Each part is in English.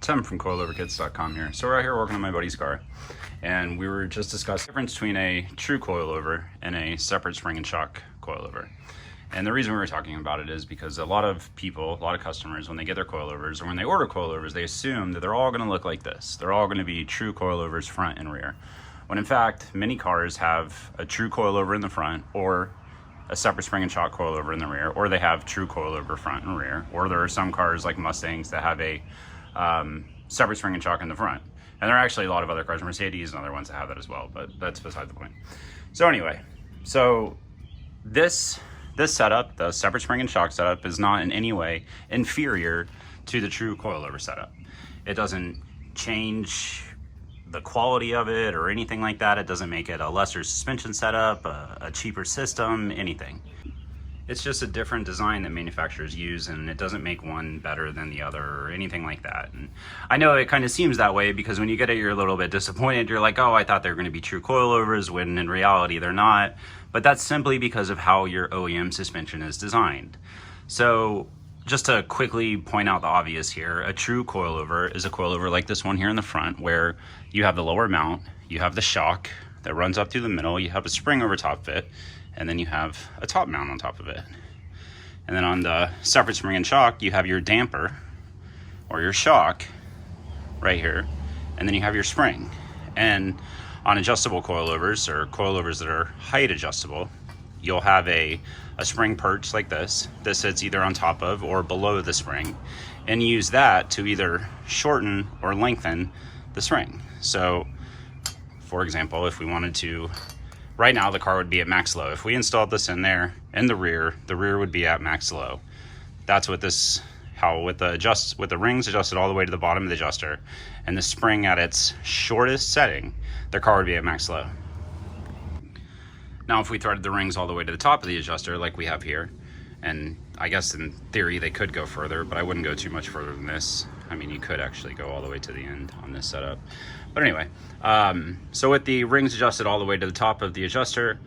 Tim from CoiloverKits.com here. So we're out here working on my buddy's car, and we were just discussing the difference between a true coilover and a separate spring and shock coilover. And the reason we were talking about it is because a lot of people, a lot of customers, when they get their coilovers or when they order coilovers, they assume that they're all going to look like this. They're all going to be true coilovers front and rear. When in fact, many cars have a true coilover in the front or a separate spring and shock coilover in the rear, or they have true coilover front and rear, or there are some cars like Mustangs that have a separate spring and shock in the front. And there are actually a lot of other cars, Mercedes and other ones that have that as well, but that's beside the point. So anyway, so this setup, the separate spring and shock setup, is not in any way inferior to the true coilover setup. It doesn't change the quality of it or anything like that. It doesn't make it a lesser suspension setup, a cheaper system, anything. It's just a different design that manufacturers use, and it doesn't make one better than the other or anything like that. And I know it kind of seems that way because when you get it, you're a little bit disappointed. You're like, oh, I thought they were going to be true coilovers, when in reality they're not. But that's simply because of how your OEM suspension is designed. So just to quickly point out the obvious here, a true coilover is a coilover like this one here in the front, where you have the lower mount, you have the shock that runs up through the middle, you have a spring over top of it, and then you have a top mount on top of it. And then on the separate spring and shock, you have your damper or your shock right here, and then you have your spring. And on adjustable coilovers or coilovers that are height adjustable, you'll have a spring perch like this. This sits either on top of or below the spring, and use that to either shorten or lengthen the spring. So for example, if we wanted to, right now the car would be at max low. If we installed this in there in the rear would be at max low. That's what this, how with the rings adjusted all the way to the bottom of the adjuster and the spring at its shortest setting, the car would be at max low. Now if we threaded the rings all the way to the top of the adjuster like we have here, and I guess in theory they could go further, but I wouldn't go too much further than this. I mean, you could actually go all the way to the end on this setup. But anyway, so with the rings adjusted all the way to the top of the adjuster,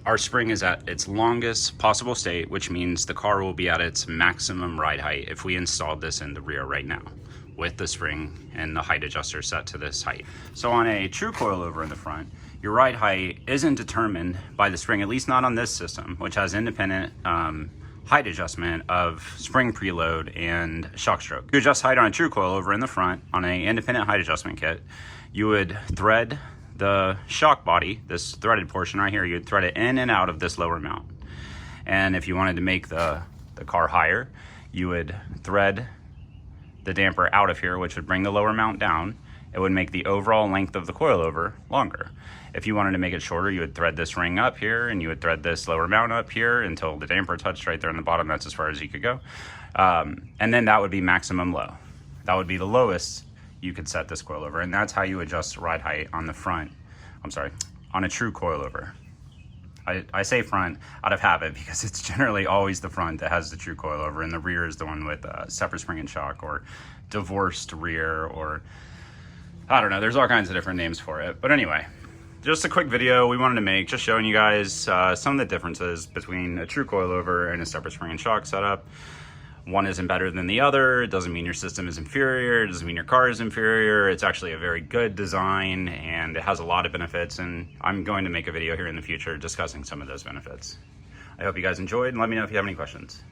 our spring is at its longest possible state, which means the car will be at its maximum ride height if we installed this in the rear right now, with the spring and the height adjuster set to this height. So on a true coilover in the front, your ride height isn't determined by the spring, at least not on this system, which has independent height adjustment of spring preload and shock stroke. To adjust height on a true coilover in the front on an independent height adjustment kit, you would thread the shock body, this threaded portion right here, you'd thread it in and out of this lower mount. And if you wanted to make the car higher, you would thread the damper out of here, which would bring the lower mount down. It would make the overall length of the coilover longer. If you wanted to make it shorter, you would thread this ring up here and you would thread this lower mount up here until the damper touched right there in the bottom. That's as far as you could go. And then that would be maximum low. That would be the lowest you could set this coilover. And that's how you adjust ride height on the front. I'm sorry, on a true coilover. I say front out of habit because it's generally always the front that has the true coilover, and the rear is the one with separate spring and shock or divorced rear, or I don't know, there's all kinds of different names for it. But anyway, just a quick video we wanted to make, just showing you guys some of the differences between a true coilover and a separate spring and shock setup. One isn't better than the other. It doesn't mean your system is inferior. It doesn't mean your car is inferior. It's actually a very good design, and it has a lot of benefits, and I'm going to make a video here in the future discussing some of those benefits. I hope you guys enjoyed, and let me know if you have any questions.